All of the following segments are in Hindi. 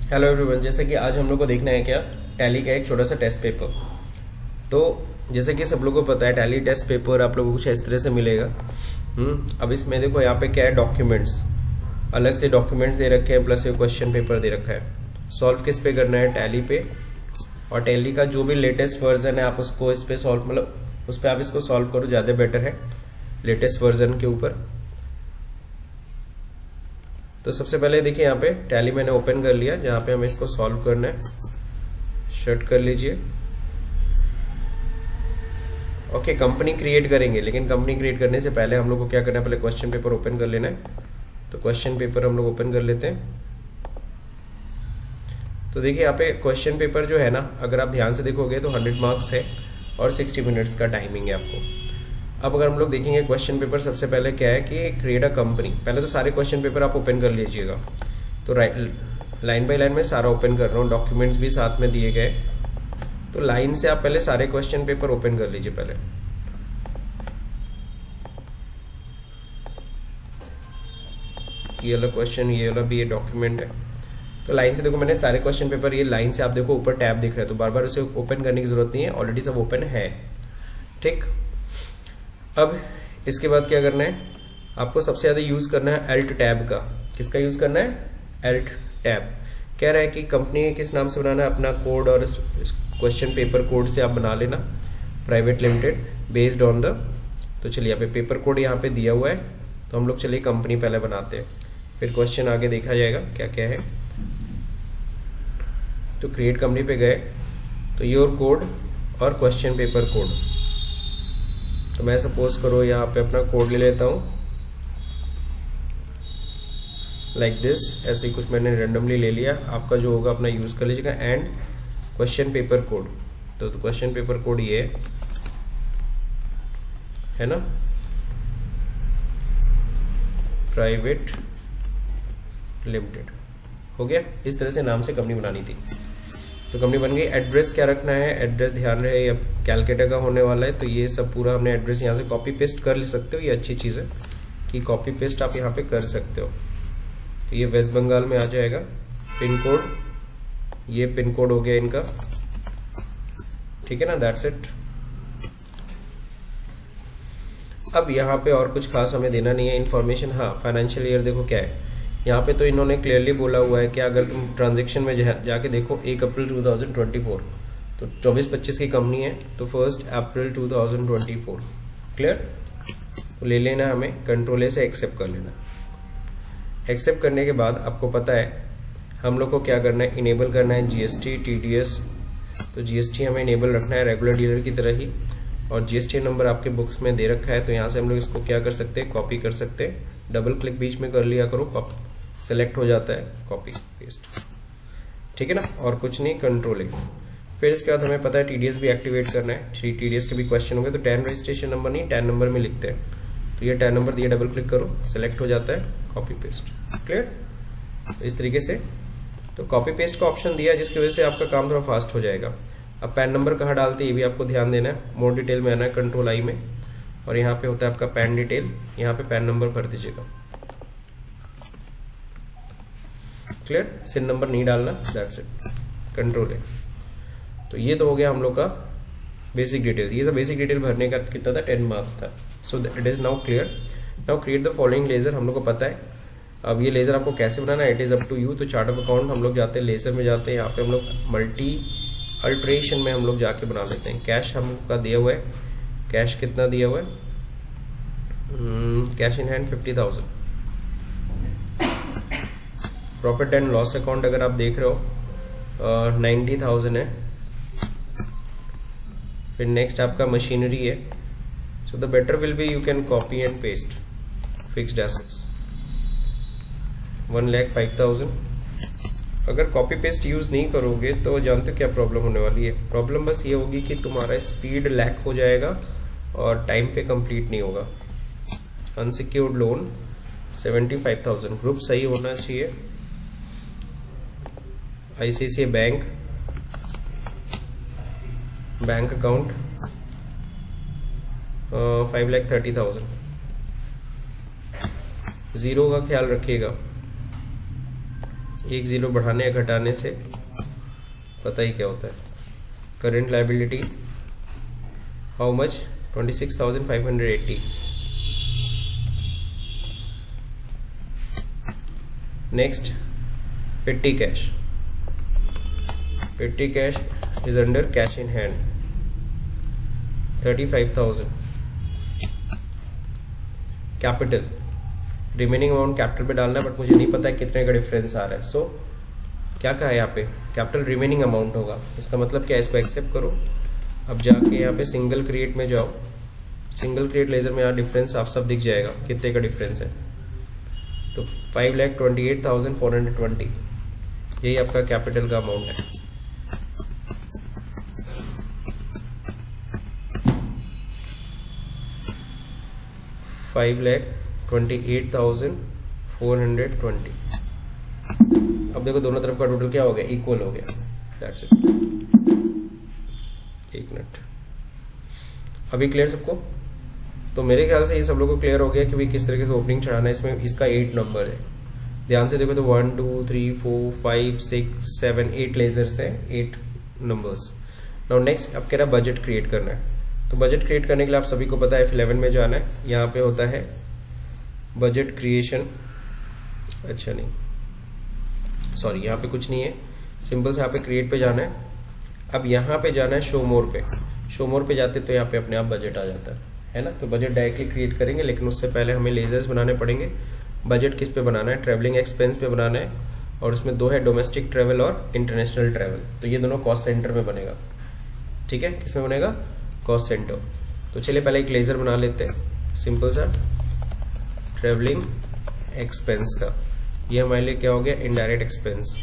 हेलो एवरीवन, जैसे कि आज हम लोग को देखना है क्या टैली का एक छोटा सा टेस्ट पेपर। तो जैसे कि सब लोगों को पता है टैली टेस्ट पेपर आप लोगों को कुछ इस तरह से मिलेगा। अब इसमें देखो यहाँ पे क्या है, डॉक्यूमेंट्स अलग से डॉक्यूमेंट्स दे रखे हैं, प्लस ये क्वेश्चन पेपर दे रखा है। सॉल्व किस पे करना है, टैली पे। और टैली का जो भी लेटेस्ट वर्जन है आप उसको इस पे सॉल्व, मतलब उस पर आप इसको सॉल्व करो, ज़्यादा बेटर है लेटेस्ट वर्जन के ऊपर। तो सबसे पहले देखिए यहाँ पे टैली मैंने ओपन कर लिया, जहाँ पे हमें इसको सॉल्व करना है। शट कर लीजिए। ओके, कंपनी क्रिएट करेंगे, लेकिन कंपनी क्रिएट करने से पहले हम लोग को क्या करना है, पहले क्वेश्चन पेपर ओपन कर लेना है। तो क्वेश्चन पेपर हम लोग ओपन कर लेते हैं। तो देखिए यहाँ पे क्वेश्चन पेपर जो है ना, अगर आप ध्यान से देखोगे तो 100 मार्क्स है और 60 मिनट्स का टाइमिंग है आपको। अब अगर हम लोग देखेंगे क्वेश्चन पेपर, सबसे पहले क्या है कि क्रिएट अ कंपनी। पहले तो सारे क्वेश्चन पेपर आप ओपन कर लीजिएगा। तो लाइन बाय लाइन में सारा ओपन कर रहा हूँ, डॉक्यूमेंट्स भी साथ में दिए गए। तो लाइन से आप पहले सारे क्वेश्चन पेपर ओपन कर लीजिए। पहले ये वाला क्वेश्चन, ये वाला भी ये डॉक्यूमेंट है। तो लाइन से देखो, मैंने सारे क्वेश्चन पेपर ये लाइन से, आप देखो ऊपर टैब दिख रहा है, तो बार बार उसे ओपन करने की जरूरत नहीं है, ऑलरेडी सब ओपन है। ठीक, अब इसके बाद क्या करना है, आपको सबसे ज्यादा यूज करना है अल्ट टैब का। किसका यूज करना है, अल्ट टैब। कह रहा है कि कंपनी किस नाम से बनाना है, अपना कोड और क्वेश्चन पेपर कोड से आप बना लेना, private limited based on the. तो चलिए यहाँ पे पेपर कोड यहाँ पे दिया हुआ है, तो हम लोग चलिए कंपनी पहले बनाते हैं, फिर क्वेश्चन आगे देखा जाएगा क्या क्या है। तो क्रिएट कंपनी पे गए, तो योर कोड और क्वेश्चन पेपर कोड। तो मैं सपोज करो यहाँ पे अपना कोड ले लेता हूँ, लाइक दिस। ऐसे ही कुछ मैंने रेंडमली ले लिया, आपका जो होगा अपना यूज कर लीजिएगा। एंड क्वेश्चन पेपर कोड, तो क्वेश्चन पेपर कोड ये है ना, प्राइवेट लिमिटेड। हो गया, इस तरह से नाम से कंपनी बनानी थी, तो कंपनी बन गई। एड्रेस क्या रखना है, एड्रेस ध्यान रहे अब कैलकाटा का होने वाला है, तो ये सब पूरा हमने एड्रेस यहाँ से कॉपी पेस्ट कर ले सकते हो। ये अच्छी चीज़ है कि कॉपी पेस्ट आप यहाँ पे कर सकते हो। तो ये वेस्ट बंगाल में आ जाएगा। पिन कोड, ये पिन कोड हो गया इनका, ठीक है ना, दैट्स इट। अब यहाँ पे और कुछ खास हमें देना नहीं है इन्फॉर्मेशन। हाँ, फाइनेंशियल ईयर देखो क्या है यहाँ पे, तो इन्होंने क्लियरली बोला हुआ है कि अगर तुम ट्रांजैक्शन में जाके देखो 1 अप्रैल 2024, तो 24-25 की कंपनी है, तो 1 अप्रैल 2024 क्लियर। तो ले लेना हमें, कंट्रोल ए से एक्सेप्ट कर लेना। एक्सेप्ट करने के बाद आपको पता है हम लोग को क्या करना है, इनेबल करना है जीएसटी टीडीएस। तो जीएसटी हमें इनेबल रखना है रेगुलर डीलर की तरह ही, और जीएसटी नंबर आपके बुक्स में दे रखा है। तो यहाँ से हम लोग इसको क्या कर सकते हैं, कॉपी कर सकते हैं। डबल क्लिक बीच में कर लिया करो, सेलेक्ट हो जाता है, कॉपी पेस्ट, ठीक है ना, और कुछ नहीं, कंट्रोल ए। फिर इसके बाद हमें पता है टीडीएस भी एक्टिवेट करना है। टीडीएस के भी क्वेश्चन होंगे, तो टैन रजिस्ट्रेशन नंबर नहीं, टैन नंबर में लिखते हैं। तो ये टैन नंबर दिए, डबल क्लिक करो, सेलेक्ट हो जाता है, कॉपी पेस्ट, क्लियर। तो इस तरीके से तो कॉपी पेस्ट का ऑप्शन दिया है, जिसकी वजह से आपका काम थोड़ा फास्ट हो जाएगा। अब पैन नंबर कहाँ डालते हैं ये भी आपको ध्यान देना है। मोर डिटेल में आना है, कंट्रोल आई में, और यहाँ पे होता है आपका पैन डिटेल, यहाँ पे पैन नंबर भर दीजिएगा, क्लियर। सिन नंबर नहीं डालना, दैट्स इट, कंट्रोल है। तो ये तो हो गया हम लोग का बेसिक डिटेल। ये सब बेसिक डिटेल भरने का कितना था, 10 मार्क्स था। So it is now clear. Now create the following ledger, हम लोग को पता है। अब ये लेजर आपको कैसे बनाना है, it is up to you. तो चार्ट ऑफ अकाउंट हम लोग जाते हैं, लेजर में जाते हैं, यहाँ पे हम लोग मल्टी अल्ट्रेशन में हम लोग जाके बना लेते हैं। कैश हमका दिया हुआ है, कैश कितना दिया हुआ है, cash in hand 50,000। Profit and loss account अगर आप देख रहे हो 90,000 है। फिर नेक्स्ट आपका मशीनरी है। So the better will be you can copy and paste. Fixed assets 1,05,000। अगर कॉपी पेस्ट यूज नहीं करोगे तो जानते हो क्या प्रॉब्लम होने वाली है। प्रॉब्लम बस ये होगी कि तुम्हारा स्पीड लैक हो जाएगा और टाइम पे कंप्लीट नहीं होगा। अनसिक्योर्ड लोन 75,000, ग्रुप सही होना चाहिए। ICICI bank, bank account 5,30,000। Zero का ख्याल रखिएगा, एक जीरो बढ़ाने या घटाने से पता ही क्या होता है। Current liability how much 26,580। Next पेटी कैश। पेटी cash is under cash in hand 35,000। Capital remaining amount capital पे डालना है, बट मुझे नहीं पता है कितने का डिफरेंस आ रहा है। सो क्या कहा है यहाँ पे, कैपिटल रिमेनिंग अमाउंट होगा। इसका मतलब क्या है, इसको एक्सेप्ट करो। अब जाके यहाँ पे सिंगल क्रिएट में जाओ, सिंगल क्रिएट लेजर में यहाँ डिफरेंस आप सब दिख जाएगा कितने का डिफरेंस है। तो 5,28,420 यही आपका कैपिटल का अमाउंट है। $5,28,420। अब देखो दोनों तरफ का टोटल क्या हो गया, इक्वल हो गया। That's it. एक मिनट, अभी क्लियर सबको? तो मेरे ख्याल से ये सब लोगों को क्लियर हो गया कि भाई किस तरीके से ओपनिंग चढ़ाना है। इसमें इसका 8 नंबर है, ध्यान से देखो तो 1 2 3 4 5 6 7 8 लेजर्स है, 8 नंबर्स। नाउ नेक्स्ट अब कह रहा है बजट क्रिएट करना है। तो बजट क्रिएट करने के लिए आप सभी को पता है F11 में जाना है, यहाँ पे होता है बजट क्रिएशन। अच्छा नहीं, सॉरी, यहाँ पे कुछ नहीं है, सिंपल से यहाँ पे क्रिएट पे जाना है। अब यहाँ पे जाना है शो मोर पे। शो मोर पे जाते तो यहाँ पे अपने आप बजट आ जाता है ना। तो बजट डायरेक्टली क्रिएट करेंगे, लेकिन उससे पहले हमें लेजर्स बनाने पड़ेंगे। बजट किस पे बनाना है, ट्रैवलिंग एक्सपेंस पे बनाना है, और उसमें दो है, डोमेस्टिक ट्रैवल और इंटरनेशनल ट्रैवल। तो ये दोनों कॉस्ट सेंटर में बनेगा, ठीक है। किसमें बनेगा, कॉस्ट सेंटर। तो चलिए पहले एक लेजर बना लेते हैं, सिंपल सा ट्रैवलिंग एक्सपेंस का। ये हमारे लिए क्या हो गया, इनडायरेक्ट एक्सपेंस।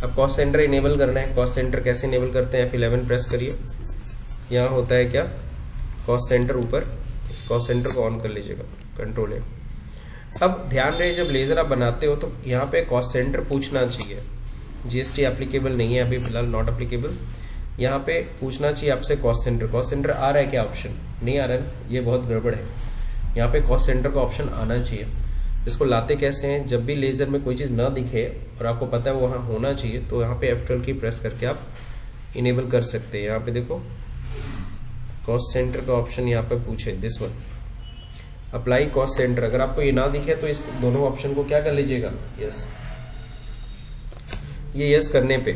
अब कॉस्ट सेंटर इनेबल करना है। कॉस्ट सेंटर कैसे इनेबल करते हैं, F11 प्रेस करिए। यहाँ होता है क्या, कॉस्ट सेंटर ऊपर, इस कॉस्ट सेंटर को ऑन कर लीजिएगा, कंट्रोल है। अब ध्यान रहे, जब लेजर आप बनाते हो तो यहाँ पे कॉस्ट सेंटर पूछना चाहिए। GST एप्लीकेबल नहीं है अभी फिलहाल, नॉट एप्लीकेबल। यहाँ पे पूछना चाहिए आपसे कॉस्ट सेंटर। कॉस्ट सेंटर आ रहा है क्या ऑप्शन, नहीं आ रहा है, ये बहुत गड़बड़ है। यहाँ पे कॉस्ट सेंटर का ऑप्शन आना चाहिए। इसको लाते कैसे हैं, जब भी लेजर में कोई चीज़ ना दिखे और आपको पता है वो वहाँ होना चाहिए, तो यहाँ पे F12 की प्रेस करके आप इनेबल कर सकते हैं। यहाँ पे देखो कॉस्ट सेंटर का ऑप्शन यहाँ पे पूछे, this one, apply cost centre. अगर आपको ये ना दिखे तो इस दोनों ऑप्शन को क्या कर लीजिएगा, यस। ये यस करने पे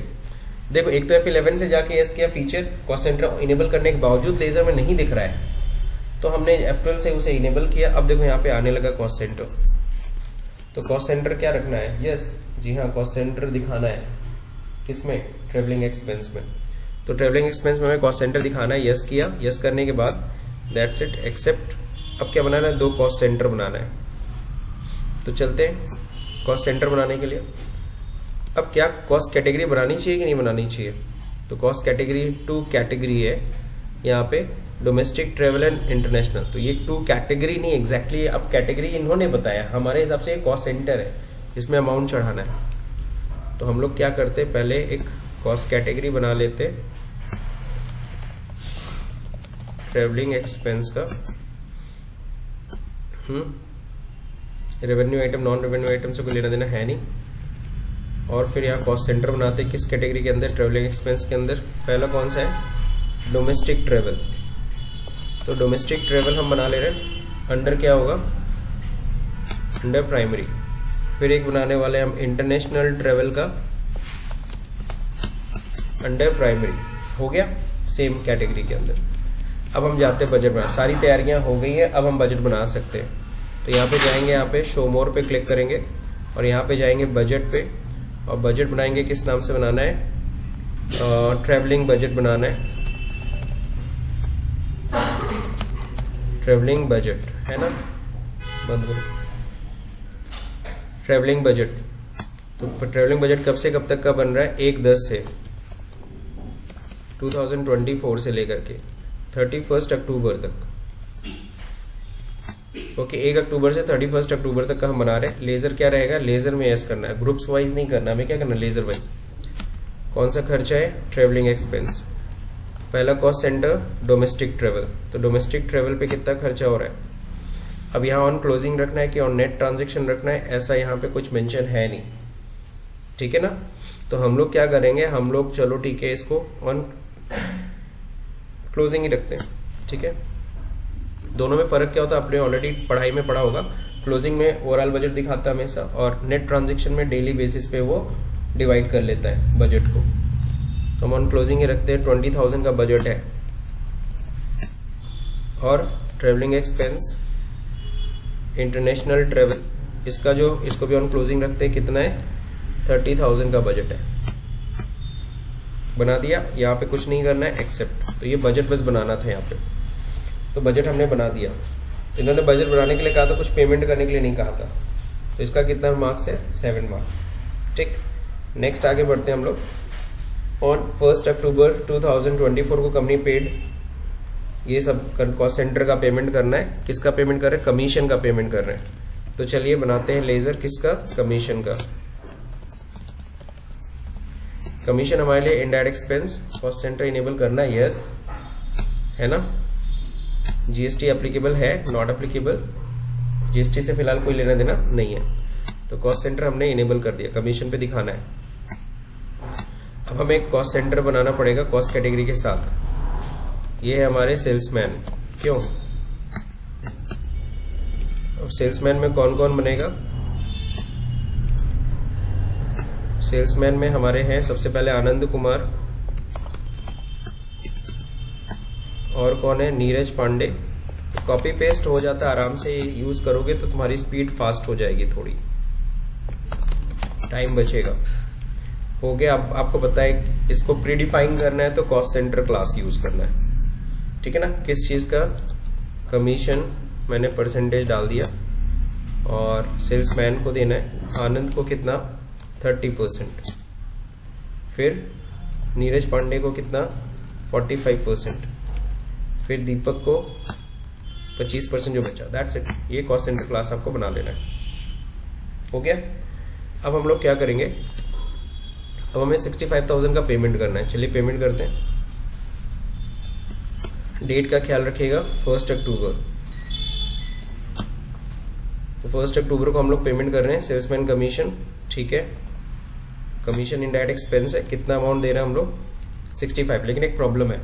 देखो, एक तो F11 से जाके यस किया, फीचर कॉस्ट सेंटर इनेबल करने के बावजूद लेजर में नहीं दिख रहा है, तो हमने F12 से उसे इनेबल किया। अब देखो यहाँ पे आने लगा कॉस्ट सेंटर। तो कॉस्ट सेंटर क्या रखना है, यस, जी हाँ, कॉस्ट सेंटर दिखाना है। किसमें, ट्रेवलिंग एक्सपेंस में। तो ट्रेवलिंग एक्सपेंस में हमें कॉस्ट सेंटर दिखाना है, यस किया। यस करने के बाद दैट्स इट, एक्सेप्ट। अब क्या बनाना है, दो कॉस्ट सेंटर बनाना है। तो चलते हैं कॉस्ट सेंटर बनाने के लिए। अब क्या कॉस्ट कैटेगरी बनानी चाहिए कि नहीं बनानी चाहिए, तो कॉस्ट कैटेगरी 2 कैटेगरी है यहाँ पे, डोमेस्टिक ट्रेवल एंड इंटरनेशनल। तो ये 2 कैटेगरी नहीं एग्जैक्टली, अब कैटेगरी इन्होंने बताया, हमारे हिसाब से कॉस्ट सेंटर है, इसमें अमाउंट चढ़ाना है। तो हम लोग क्या करते, पहले एक कॉस्ट कैटेगरी बना लेते ट्रेवलिंग एक्सपेंस का। Revenue item non revenue item से कोई लेना देना है नहीं। और फिर यहाँ कॉस्ट सेंटर बनाते किस कैटेगरी के अंदर, ट्रेवलिंग एक्सपेंस के अंदर। पहला कौन सा है, डोमेस्टिक ट्रेवल। तो डोमेस्टिक ट्रेवल हम बना ले रहे हैं, अंडर क्या होगा, अंडर प्राइमरी। फिर एक बनाने वाले हम इंटरनेशनल ट्रेवल का, अंडर प्राइमरी। हो गया, सेम कैटेगरी के अंदर। अब हम जाते हैं बजट बना, सारी तैयारियां हो गई हैं, अब हम बजट बना सकते हैं। तो यहाँ पे जाएंगे, यहाँ पे शो मोर पे क्लिक करेंगे और यहाँ पे जाएंगे बजट पे, और बजट बनाएंगे, किस नाम से बनाना है, ट्रैवलिंग बजट बनाना है, ट्रैवलिंग बजट है ना, बंद करो, ट्रैवलिंग बजट। तो ट्रैवलिंग बजट कब से कब तक का बन रहा है, 1/10 से 2024 से लेकर के 31 अक्टूबर तक। ओके, 1 अक्टूबर से 31 अक्टूबर तक का हम बना रहे हैं। लेजर क्या रहेगा, लेजर में यस करना है, ग्रुप्स वाइज नहीं करना, हमें क्या करना है, लेजर वाइज। कौन सा खर्चा है, ट्रेवलिंग एक्सपेंस। पहला कॉस्ट सेंटर डोमेस्टिक ट्रेवल, तो डोमेस्टिक ट्रेवल पे कितना खर्चा हो रहा है। अब यहाँ ऑन क्लोजिंग रखना है कि ऑन नेट ट्रांजेक्शन रखना है, ऐसा यहाँ पे कुछ मेंशन है नहीं। ठीक है ना। तो हम लोग क्या करेंगे, हम लोग चलो ठीक है इसको ऑन क्लोजिंग ही रखते हैं, ठीक है। दोनों में फर्क क्या होता है आपने ऑलरेडी पढ़ाई में पढ़ा होगा। क्लोजिंग में ओवरऑल बजट दिखाता है हमेशा, और नेट ट्रांजेक्शन में डेली बेसिस पे वो डिवाइड कर लेता है बजट को। तो हम ऑन क्लोजिंग ही रखते हैं। 20,000 का बजट है, और ट्रेवलिंग एक्सपेंस इंटरनेशनल ट्रेवल इसको भी ऑन क्लोजिंग रखते हैं। कितना है, 30,000 का बजट है। बना दिया, यहाँ पे कुछ नहीं करना है एक्सेप्ट। तो ये बजट बस बनाना था यहाँ पे, तो बजट हमने बना दिया। तो इन्होंने बजट बनाने के लिए कहा था, कुछ पेमेंट करने के लिए नहीं कहा था। तो इसका कितना मार्क्स है, 7 मार्क्स, ठीक। नेक्स्ट आगे बढ़ते हैं हम लोग। ऑन 1 अक्टूबर 2024 को कंपनी पेड, ये सब कॉस्ट सेंटर का पेमेंट करना है। किसका पेमेंट कर रहे हैं, कमीशन का पेमेंट कर रहे हैं। तो चलिए बनाते हैं लेजर, किसका, कमीशन का। कमीशन हमारे लिए indirect expense, cost centre enable करना है, यस है ना। जीएसटी एप्लीकेबल है, नॉट एप्लीकेबल, जीएसटी से फिलहाल कोई लेना देना नहीं है। तो कॉस्ट सेंटर हमने इनेबल कर दिया, कमीशन पे दिखाना है। अब हमें एक कॉस्ट सेंटर बनाना पड़ेगा कॉस्ट कैटेगरी के साथ। ये है हमारे सेल्समैन, क्यों, अब सेल्समैन में कौन कौन बनेगा। सेल्समैन में हमारे हैं सबसे पहले आनंद कुमार, और कौन है, नीरज पांडे। कॉपी पेस्ट हो जाता है, आराम से यूज करोगे तो तुम्हारी स्पीड फास्ट हो जाएगी, थोड़ी टाइम बचेगा। हो गया। अब आपको पता है इसको प्रीडिफाइन करना है तो कॉस्ट सेंटर क्लास यूज करना है, ठीक है ना। किस चीज का, कमीशन मैंने परसेंटेज डाल दिया, और सेल्समैन को देना है आनंद को कितना, 30%। फिर नीरज पांडे को कितना, 45%। फिर दीपक को 25% जो बचा, दैट्स इट। ये कॉस्ट सेंटर क्लास आपको बना लेना है, हो गया। अब हम लोग क्या करेंगे, अब हमें 65,000 का पेमेंट करना है। चलिए पेमेंट करते हैं। डेट का ख्याल रखिएगा, 1 अक्टूबर। तो 1 अक्टूबर को हम लोग पेमेंट कर रहे हैं सेल्समैन कमीशन, ठीक है। कमीशन इनडायरेक्ट एक्सपेंस है, कितना अमाउंट दे रहे हैं हम लोग, 65। लेकिन एक प्रॉब्लम है,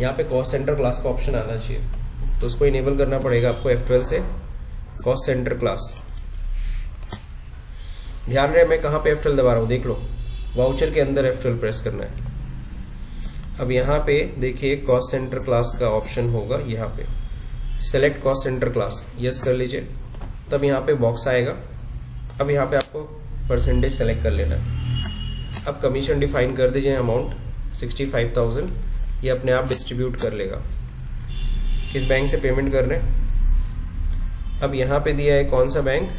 यहाँ पे कॉस्ट सेंटर क्लास का ऑप्शन आना चाहिए, तो उसको इनेबल करना पड़ेगा आपको F12 से, कॉस्ट सेंटर क्लास। ध्यान रहे मैं कहाँ पे F12 दबा रहा हूँ, देख लो, वाउचर के अंदर F12 प्रेस करना है। अब यहाँ पे देखिए कॉस्ट सेंटर क्लास का ऑप्शन होगा, यहाँ पे select cost centre class, yes कर लीजिए। तब यहाँ पे बॉक्स आएगा। अब यहाँ पे आपको परसेंटेज सेलेक्ट कर लेना है। अब कमीशन डिफाइन कर दीजिए, अमाउंट 65,000, ये अपने आप डिस्ट्रीब्यूट कर लेगा। किस बैंक से पेमेंट कर रहे हैं, अब यहाँ पे दिया है कौन सा बैंक,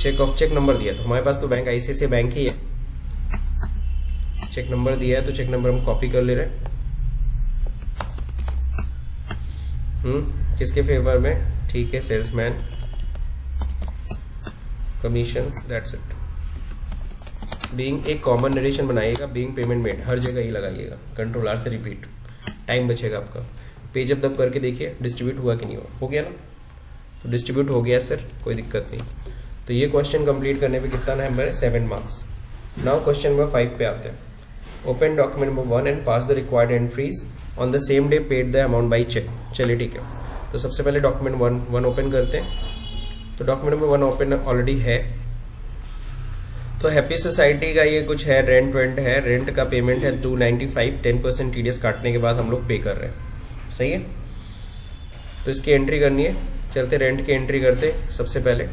चेक नंबर दिया। तो हमारे पास तो बैंक आईसीआईसीआई बैंक ही है, चेक नंबर दिया है तो चेक नंबर हम कॉपी कर ले रहे हैं। किसके फेवर में, ठीक है, salesman commission, that's it. Being एक कॉमन नरेशन बनाइएगा, बीइंग पेमेंट मेड, हर जगह ही लगाइएगा, कंट्रोल आर से रिपीट, टाइम बचेगा आपका। पेज अप दब करके देखिए डिस्ट्रीब्यूट हुआ कि नहीं हुआ, हो गया ना। तो डिस्ट्रीब्यूट हो गया सर, कोई दिक्कत नहीं। तो ये क्वेश्चन कंप्लीट करने पे कितना नंबर है, 7 मार्क्स। नाउ क्वेश्चन नंबर 5 पे आते हैं। Open document number 1 and pass the required entries on the same day, paid the amount by cheque. चलिए ठीक है, तो सबसे पहले डॉक्यूमेंट 1 ओपन करते हैं। तो डॉक्यूमेंट नंबर 1 ओपन ऑलरेडी है। तो हैप्पी सोसाइटी का ये कुछ है, रेंट वेंट है, रेंट का पेमेंट है 295, 10% टीडीएस काटने के बाद हम लोग पे कर रहे हैं, सही है। तो इसकी एंट्री करनी है, चलते रेंट की एंट्री करते। सबसे पहले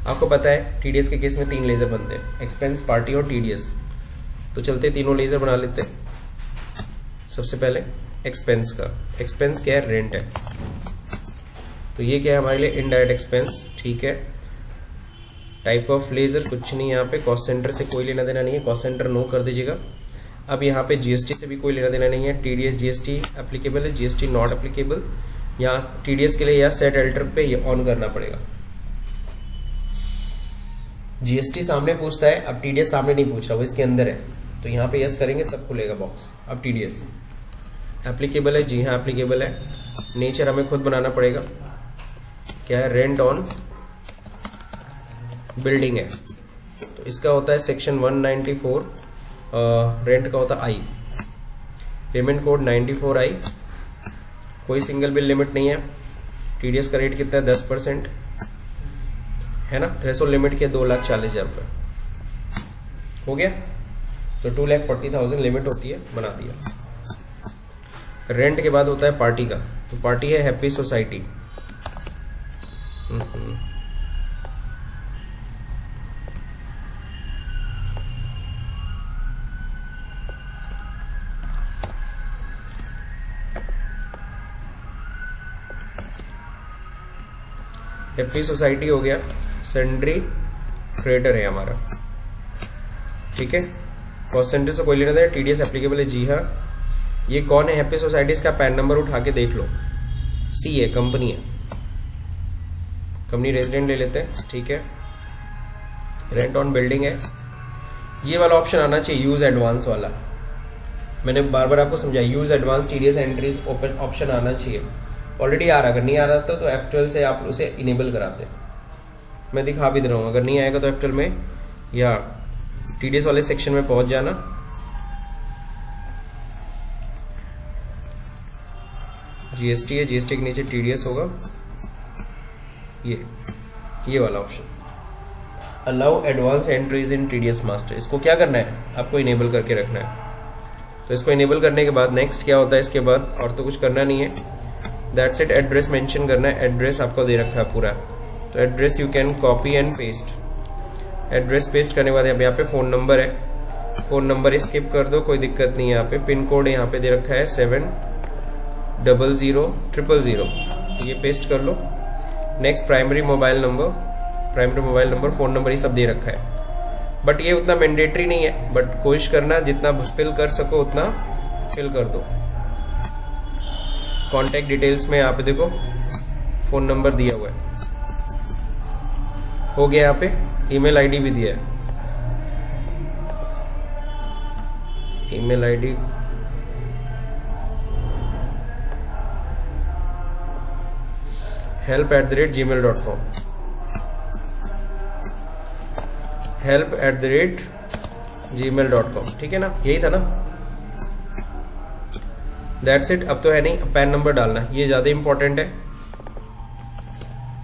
आपको पता है टीडीएस के केस में 3 लेजर बनते हैं, एक्सपेंस, पार्टी और टीडीएस। तो चलते तीनों लेजर बना लेते हैं। सबसे पहले एक्सपेंस का, एक्सपेंस क्या है, रेंट है। तो ये क्या है हमारे लिए, इनडायरेक्ट एक्सपेंस, ठीक है। टाइप ऑफ लेजर कुछ नहीं, यहाँ पे कॉस्ट सेंटर से कोई लेना देना नहीं है, कॉस्ट सेंटर नो कर दीजिएगा। अब यहाँ पे जीएसटी से भी कोई लेना देना नहीं है, टीडीएस जीएसटी एप्लीकेबल है, जीएसटी नॉट एप्लीकेबल। यहाँ टीडीएस के लिए या सेट अल्टर पे ये ऑन करना पड़ेगा। जीएसटी सामने पूछता है, अब टीडीएस सामने नहीं पूछ रहा, वो इसके अंदर है, तो यहाँ पे यस करेंगे तब खुलेगा बॉक्स। अब टीडीएस एप्लीकेबल है, जी हाँ एप्लीकेबल है। नेचर हमें खुद बनाना पड़ेगा, क्या है, रेंट ऑन बिल्डिंग है, तो इसका होता है सेक्शन 194, रेंट का होता है आई, पेमेंट कोड 94I, कोई सिंगल बिल लिमिट नहीं है, टीडीएस का रेट कितना है 10% है ना, थ्रेशोल्ड लिमिट के 2,40,000 रुपये हो गया। तो 2,40,000 लिमिट होती है, बना दिया। रेंट के बाद होता है पार्टी का, तो पार्टी है हैप्पी सोसाइटी। हैप्पी सोसाइटी हो गया, सेंड्री क्रेडिटर है हमारा, ठीक है। कॉस्ट सेंटर से कोई लेना देना, टीडीएस एप्लीकेबल है, जी हाँ। ये कौन है हैप्पी सोसाइटी, इसका पैन नंबर उठा के देख लो, सी है, कंपनी है, कंपनी रेजिडेंट ले लेते हैं, ठीक है। रेंट ऑन बिल्डिंग है, ये वाला ऑप्शन आना चाहिए, यूज एडवांस वाला। मैंने बार बार आपको समझाया, use advance TDS entries open option आना चाहिए। ऑलरेडी आ रहा, अगर नहीं आ रहा था तो F12 से आप उसे इनेबल कराते। मैं दिखा भी दे रहा हूँ, अगर नहीं आएगा तो F12 में या टीडीएस वाले सेक्शन में पहुंच जाना, जीएसटी है, जीएसटी के नीचे टीडीएस होगा, ये वाला option, allow advance entries in TDS master. इसको क्या करना है, आपको इनेबल करके रखना है। तो इसको इनेबल करने के बाद नेक्स्ट क्या होता है, इसके बाद और तो कुछ करना नहीं है, दैट्स इट। एड्रेस मेंशन करना है, एड्रेस आपको दे रखा है पूरा, तो address you can copy and paste. Address paste करने के बाद यहाँ पे फ़ोन नंबर है, फ़ोन नंबर स्किप कर दो, कोई दिक्कत नहीं है। यहाँ पे पिन कोड यहाँ पे दे रखा है 7000000, ये पेस्ट कर लो। Next primary mobile number, phone number ये सब दे रखा है, बट ये उतना मैंडेटरी नहीं है, बट कोशिश करना जितना फिल कर सको उतना फिल कर दो। कॉन्टैक्ट डिटेल्स में यहाँ पे देखो फ़ोन नंबर दिया हुआ है, हो गया। यहाँ पे ईमेल आईडी भी दिया है, ईमेल आईडी help@gmail.com, help@gmail.com, ठीक है ना, यही था ना। That's it. अब तो है नहीं, पैन नंबर डालना है, ये ज़्यादा इंपॉर्टेंट है।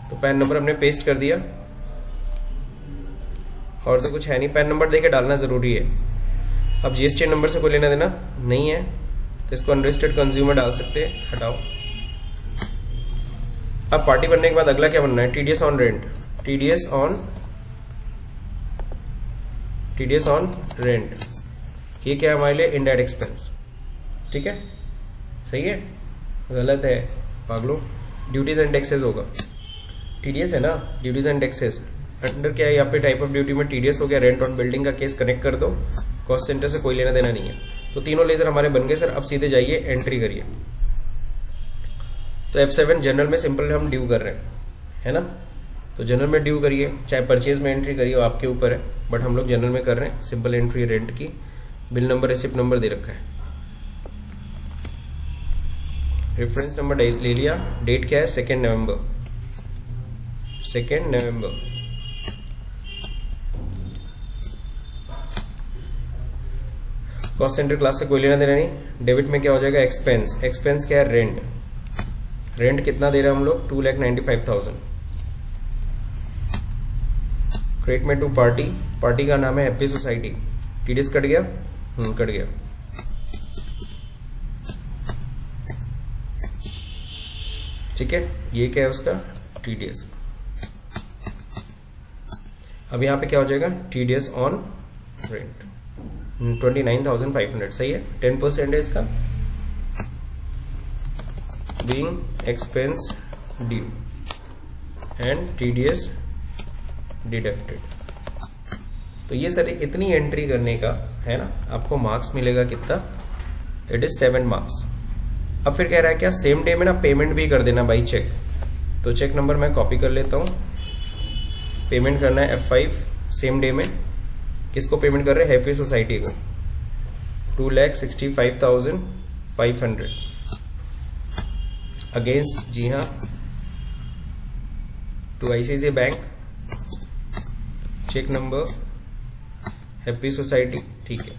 तो पैन नंबर हमने पेस्ट कर दिया, और तो कुछ है नहीं, पैन नंबर देके डालना ज़रूरी है। अब जीएसटी नंबर से कोई लेना देना नहीं है, तो इसको अनरजिस्टर्ड कंज्यूमर डाल सकते हैं, हटाओ। अब पार्टी बनने के बाद अगला क्या बनना है, TDS on rent, TDS on rent, ये क्या है हमारे लिए, इनडायरेक्ट एक्सपेंस, ठीक है, सही है, गलत है पागलो, ड्यूटीज एंड टैक्सेस होगा, टीडीएस है ना, ड्यूटीज एंड टैक्सेस अंडर क्या है, यहाँ पे टाइप ऑफ ड्यूटी में टीडीएस हो गया। रेंट ऑन बिल्डिंग का केस कनेक्ट कर दो, कॉस्ट सेंटर से कोई लेना देना नहीं है। तो तीनों लेजर हमारे बन गए सर। अब सीधे जाइए एंट्री करिए। तो F7 जनरल में सिंपल हम ड्यू कर रहे हैं, है ना, तो जनरल में ड्यू करिए, चाहे परचेज में एंट्री करिए, आपके ऊपर है, बट हम लोग जनरल में कर रहे हैं। सिंपल एंट्री रेंट की, बिल नंबर रिसिप्ट नंबर दे रखा है, रेफरेंस नंबर ले लिया, डेट क्या है 2 नवंबर, कॉस्ट सेंटर क्लास से कोई लेना देना नहीं। डेबिट में क्या हो जाएगा, एक्सपेंस, एक्सपेंस क्या है, रेंट, रेंट कितना दे रहे हैं हम लोग, 2,95,000। क्रेडिट में टू पार्टी, पार्टी का नाम है हैप्पी सोसाइटी, टीडीएस कट गया, कट गया, ठीक है, ये क्या है उसका टीडीएस। अब यहाँ पे क्या हो जाएगा, टीडीएस ऑन रेंट 29,500, सही है, 10% है इसका, being expense due and TDS deducted. तो ये सर इतनी एंट्री करने का है ना, आपको मार्क्स मिलेगा कितना, इट इज 7 मार्क्स। अब फिर कह रहा है क्या, सेम डे में ना पेमेंट भी कर देना बाई चेक। तो चेक नंबर मैं कॉपी कर लेता हूँ, पेमेंट करना है F5 सेम डे में। किसको पेमेंट कर रहे हैं, हैप्पी सोसाइटी को, 2,65,500 अगेंस्ट, जी हाँ, to ICICI bank, cheque number happy society, ठीक है।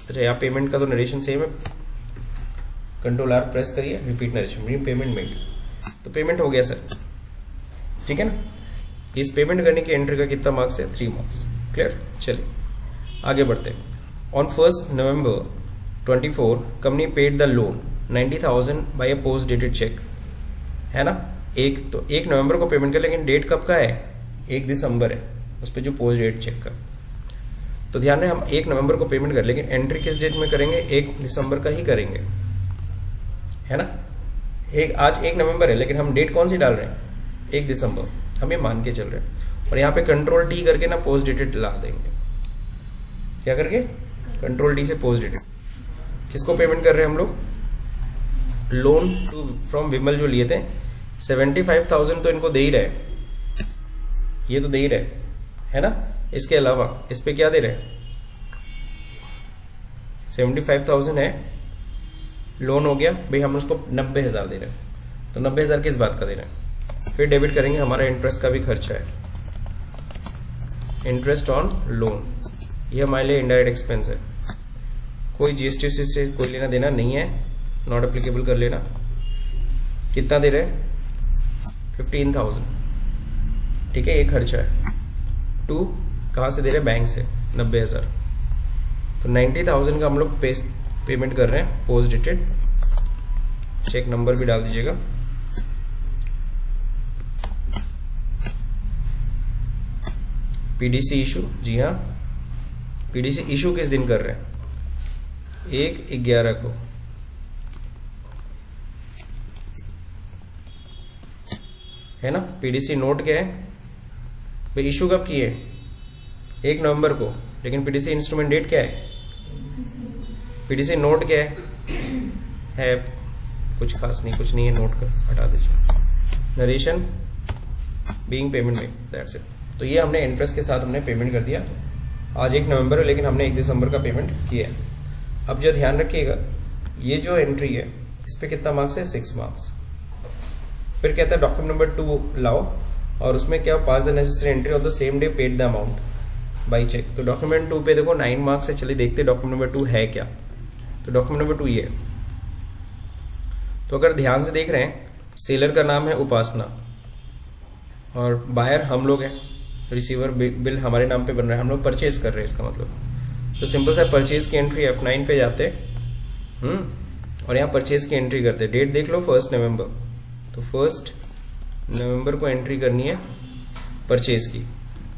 अच्छा यहाँ पेमेंट का तो नरेशन सेम है, कंट्रोल आर प्रेस करिए, रिपीट नरेशन, पेमेंट मेड, तो पेमेंट हो गया सर, ठीक है ना। इस पेमेंट करने की एंट्री का कितना मार्क्स है, 3 मार्क्स, क्लियर। चलिए आगे बढ़ते हैं। On 1 November 24 company paid the loan 90,000 by a post dated cheque, है ना। 1 नवंबर को पेमेंट कर, लेकिन डेट कब का है, 1 दिसंबर है उस पर जो पोस्ट डेट चेक का। तो ध्यान रहे हम 1 नवंबर को पेमेंट कर, लेकिन एंट्री किस डेट में करेंगे, 1 दिसंबर का ही करेंगे, है ना। आज 1 नवंबर है, लेकिन हम डेट कौन सी डाल रहे हैं, 1 दिसंबर, हम ये मान के चल रहे हैं। और यहाँ पे कंट्रोल टी करके ना पोस्ट डेटेड ला देंगे, क्या करके, कंट्रोल टी से पोस्ट डेटेड। किसको पेमेंट कर रहे हैं हम लोग, लोन टू फ्रॉम विमल जो लिए थे, 75,000 तो इनको दे ही रहे, ये तो दे ही रहे, है ना। इसके अलावा इस पे क्या दे रहे, 75,000 है, लोन हो गया भाई, हम उसको 90,000 दे रहे हैं, तो 90,000 किस बात का दे रहे हैं। फिर डेबिट करेंगे, हमारा इंटरेस्ट का भी खर्चा है, इंटरेस्ट ऑन लोन, ये हमारे लिए इनडायरेक्ट एक्सपेंस है, कोई जीएसटी से कोई लेना देना नहीं है, नॉट एप्लीकेबल कर लेना। कितना दे रहे हैं, 15,000, ठीक है, ये खर्चा है। 2 कहाँ से दे रहे हैं, बैंक से 90,000, तो 90,000 का हम लोग पेमेंट कर रहे हैं पोस्ट डेटेड, चेक नंबर भी डाल दीजिएगा। पीडीसी इशू, जी हाँ, पीडीसी इशू किस दिन कर रहे हैं, 1/11 को, है ना। पीडीसी नोट क्या है भाई, इशू कब की है, 1 नवंबर को, लेकिन पीडीसी इंस्ट्रूमेंट डेट क्या है, पीडीसी नोट क्या है कुछ खास नहीं, कुछ नहीं है, नोट कर हटा दीजिए, नरेशन बीइंग पेमेंट में, दैट्स इट। तो ये हमने इंटरेस्ट के साथ हमने पेमेंट कर दिया। आज 1 नवंबर है, लेकिन हमने 1 दिसंबर का पेमेंट किया है। अब जो ध्यान रखिएगा, ये जो एंट्री है इस पे कितना मार्क्स है, 6 मार्क्स। फिर कहता है डॉक्यूमेंट नंबर 2 लाओ, और उसमें क्या, pass the necessary entry of the same day paid the amount by cheque. तो डॉक्यूमेंट 2 पे देखो 9 मार्क्स है, चलिए देखते डॉक्यूमेंट नंबर 2 है क्या। तो डॉक्यूमेंट नंबर 2 ये है। तो अगर ध्यान से देख रहे हैं, सेलर का नाम है उपासना और बायर हम लोग हैं, रिसीवर बिल हमारे नाम पे बन रहा है, हम लोग परचेज कर रहे हैं, इसका मतलब। तो सिंपल सा परचेज की एंट्री F9 पे जाते और यहाँ परचेज की एंट्री करते। डेट देख लो 1 नवंबर, तो 1 नवंबर को एंट्री करनी है परचेज की।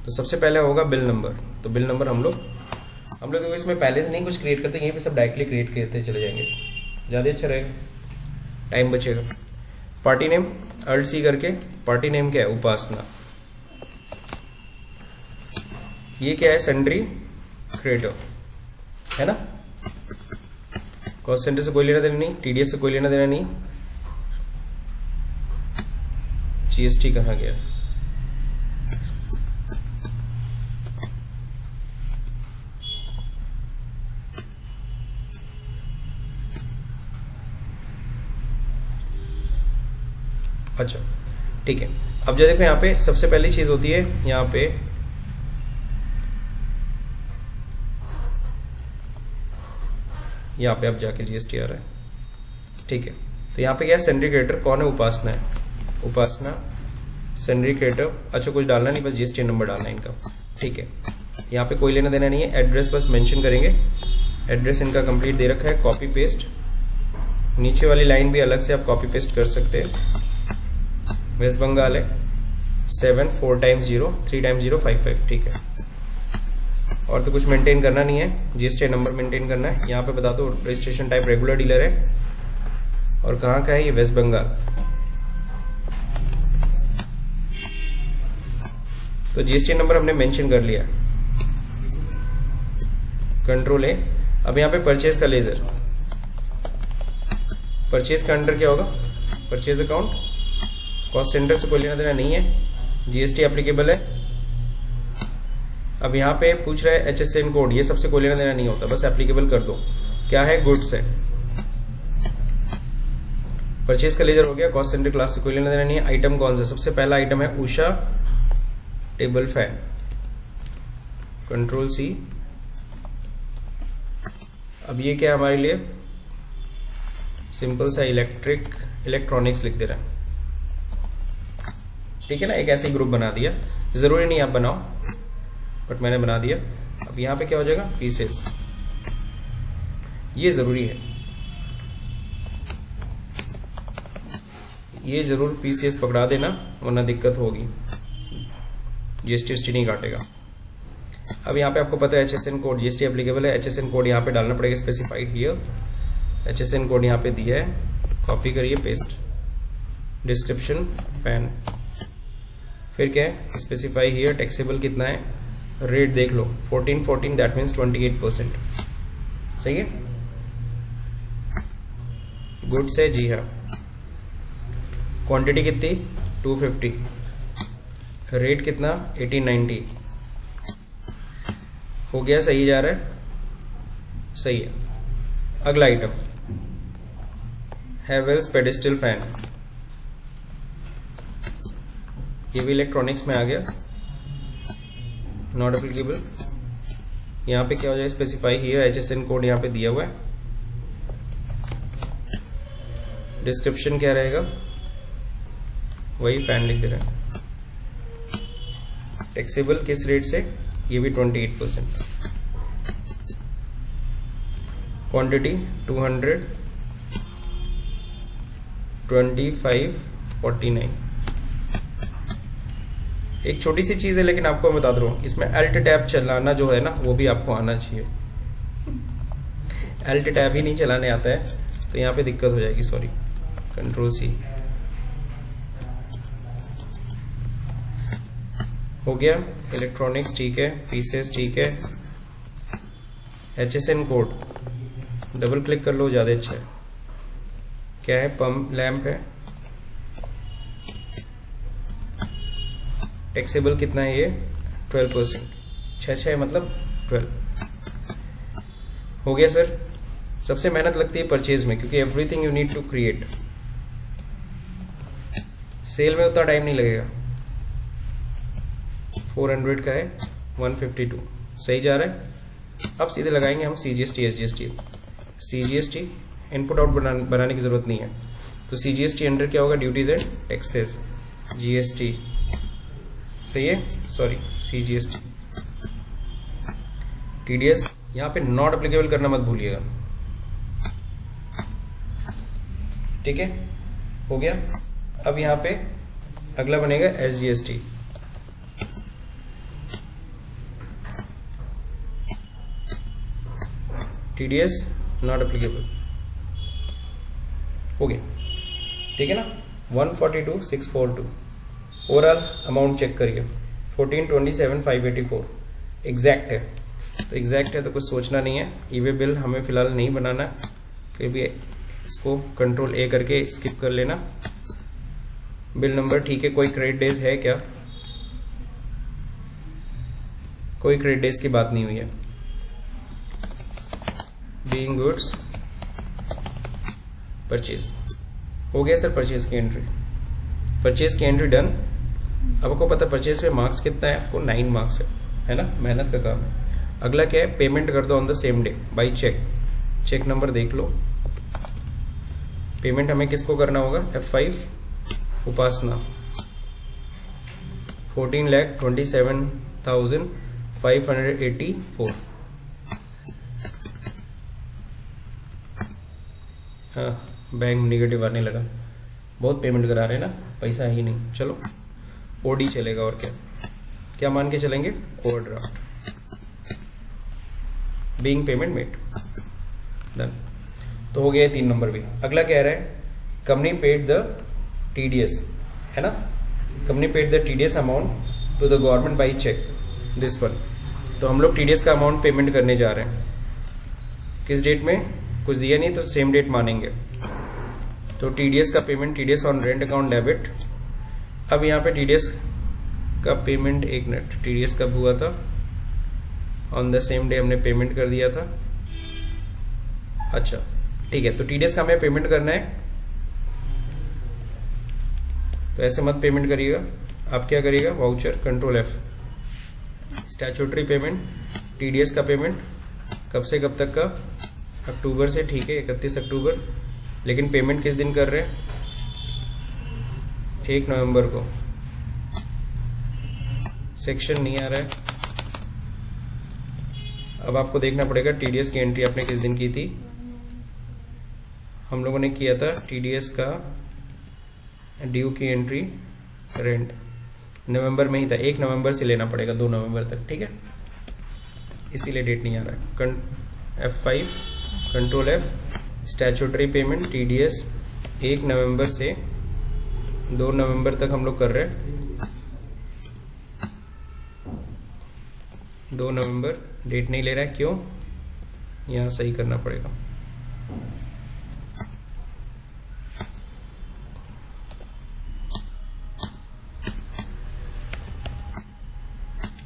तो सबसे पहले होगा बिल नंबर, तो बिल नंबर हम लोग तो इसमें पहले से नहीं कुछ क्रिएट करते, यहीं पे सब डायरेक्टली क्रिएट करते चले जाएंगे, ज़्यादा अच्छा रहेगा, टाइम बचेगा। पार्टी नेम अल्ट सी करके, पार्टी नेम क्या है, उपासना। ये क्या है, सन्ड्री क्रेडिटर, है ना। कॉस्ट सेंटर से कोई लेना देना नहीं, टीडीएस से कोई लेना देना नहीं, जीएसटी कहाँ गया, अच्छा ठीक है। अब जो देखो यहाँ पे सबसे पहली चीज होती है, यहाँ पे अब जाके जीएसटी आ रहा है, ठीक है। तो यहाँ पे क्या है, सन्ड्री क्रेडिटर कौन है, उपासना है, उपासना सन्ड्री क्रेडिटर। अच्छा कुछ डालना नहीं, बस जीएसटी नंबर डालना है इनका, ठीक है। यहाँ पे कोई लेना देना नहीं है, एड्रेस बस मेंशन करेंगे, एड्रेस इनका कंप्लीट दे रखा है, कॉपी पेस्ट। नीचे वाली लाइन भी अलग से आप कॉपी पेस्ट कर सकते हैं। वेस्ट बंगाल है 7 4 टाइम्स 0 3 टाइम्स 0 5 5, ठीक है। और तो कुछ मेंटेन करना नहीं है, जीएसटी नंबर मेंटेन करना है। यहाँ पे बता दो रजिस्ट्रेशन टाइप रेगुलर डीलर है, और कहाँ का है ये, वेस्ट बंगाल। तो जीएसटी नंबर हमने मेंशन कर लिया, कंट्रोल है। अब यहाँ पे परचेज का लेजर, परचेज का अंडर क्या होगा, परचेज अकाउंट। कॉस्ट सेंटर से कोई लेना देना नहीं है, जीएसटी एप्लीकेबल है। अब यहाँ पे पूछ रहा है HSN कोड, ये सबसे कोई लेना देना नहीं होता, बस एप्लीकेबल कर दो। क्या है, गुड्स है। परचेज का लेजर हो गया, कॉस्ट सेंटर क्लास से कोई लेना देना नहीं है। आइटम कौन सा, सबसे पहला आइटम है Usha table fan, control C. अब ये क्या है हमारे लिए, सिंपल सा इलेक्ट्रॉनिक्स लिख दे रहा है, ठीक है ना। एक ऐसे ग्रुप बना दिया, जरूरी नहीं आप बनाओ, बट मैंने बना दिया। अब यहाँ पे क्या हो जाएगा, पीसेस, ये जरूरी है, ये जरूर पीसीएस पकड़ा देना वरना दिक्कत होगी, जीएसटी नहीं काटेगा। अब यहाँ पे आपको पता है HSN कोड, जीएसटी एप्लीकेबल है, HSN कोड यहाँ पे डालना पड़ेगा, स्पेसिफाइड हियर, HSN कोड यहाँ पे दिया है, कॉपी करिए, पेस्ट, डिस्क्रिप्शन पैन, फिर क्या है, स्पेसिफाई हियर, टैक्सेबल कितना है, रेट देख लो 14 दैट मीन्स 28%, सही है। गुड्स है, जी हाँ, क्वांटिटी कितनी 250, रेट कितना 1890, हो गया, सही जा रहा है, सही है। अगला आइटम, हैवेल्स पेडेस्टल फैन, ये भी इलेक्ट्रॉनिक्स में आ गया, नॉट एप्लीकेबल। यहाँ पे क्या हो जाए, स्पेसिफाई हियर, HSN कोड यहाँ पे दिया हुआ है, डिस्क्रिप्शन क्या रहेगा, वही फैन लिख दे रहे हैं, टैक्सेबल किस रेट से, ये भी 28%, क्वांटिटी 200, 2549। एक छोटी सी चीज है लेकिन आपको मैं बता दे रहा हूँ, इसमें अल्ट टैब चलाना जो है ना वो भी आपको आना चाहिए, अल्ट टैब ही नहीं चलाने आता है तो यहाँ पे दिक्कत हो जाएगी, सॉरी, कंट्रोल सी, हो गया। इलेक्ट्रॉनिक्स ठीक है, पीसेस ठीक है, HSN कोड डबल क्लिक कर लो, ज्यादा अच्छा है, क्या है, पंप लैंप है, टैक्सेबल कितना है ये 12%, 6 मतलब 12, हो गया सर। सबसे मेहनत लगती है परचेज में, क्योंकि everything you need to create, sale में उतना टाइम नहीं लगेगा। 400 का है 152, सही जा रहा है। अब सीधे लगाएंगे हम CGST SGST, CGST input out बनाने की जरूरत नहीं है, तो CGST अंडर क्या होगा, ड्यूटीज एंड टैक्सेस, GST, सही है, सॉरी CGST, TDS यहाँ पे नॉट एप्लीकेबल करना मत भूलिएगा, ठीक है, हो गया। अब यहाँ पे अगला बनेगा SGST, TDS नॉट एप्लीकेबल, हो गया, ठीक है ना। 142,642, ओवरऑल अमाउंट चेक करिए 1427,584, एग्जैक्ट है, तो एग्जैक्ट है तो कुछ सोचना नहीं है। ईवे बिल हमें फिलहाल नहीं बनाना, फिर भी इसको कंट्रोल A करके स्किप कर लेना। बिल नंबर ठीक है, कोई क्रेडिट डेज है क्या, कोई क्रेडिट डेज की बात नहीं हुई है। बीइंग गुड्स परचेज, हो गया सर, परचेज की एंट्री, परचेज की एंट्री डन। अब आपको पता परचेज पे मार्क्स कितना है, आपको 9 मार्क्स है ना, मेहनत का काम है। अगला क्या है, पेमेंट कर दो on the same day by cheque, cheque number देख लो। पेमेंट हमें किसको करना होगा, F5 उपासना, 14,27,584, बैंक निगेटिव आने लगा, बहुत पेमेंट करा रहे हैं ना, पैसा ही नहीं, चलो OD चलेगा, और क्या क्या मान के चलेंगे, overdraft, being payment made, done. तो हो गया 3 नंबर भी। अगला कह रहा है कंपनी पेड द TDS, है ना, company paid the TDS amount to the government by cheque, this one. तो हम लोग TDS का अमाउंट पेमेंट करने जा रहे हैं, किस डेट में, कुछ दिया नहीं तो सेम डेट मानेंगे। तो TDS का payment, TDS on rent account debit. अब यहाँ पे TDS का पेमेंट, एक मिनट, TDS कब हुआ था, ऑन द सेम डे हमने पेमेंट कर दिया था, अच्छा ठीक है। तो TDS का हमें पेमेंट करना है, तो ऐसे मत पेमेंट करिएगा, आप क्या करिएगा, voucher, control F, statutory payment, TDS का पेमेंट कब से कब तक का, अक्टूबर से, ठीक है 31 अक्टूबर, लेकिन पेमेंट किस दिन कर रहे हैं, 1 नवंबर को। सेक्शन नहीं आ रहा है। अब आपको देखना पड़ेगा टीडीएस की एंट्री आपने किस दिन की थी। हम लोगों ने किया था टीडीएस का ड्यू की एंट्री रेंट नवंबर में ही था, 1 नवंबर से लेना पड़ेगा 2 नवंबर तक, ठीक है, इसीलिए डेट नहीं आ रहा है। F5 control F, statutory payment TDS 1 नवंबर से 2 नवंबर तक हम लोग कर रहे हैं। 2 नवंबर डेट नहीं ले रहा है, क्यों, यहाँ सही करना पड़ेगा।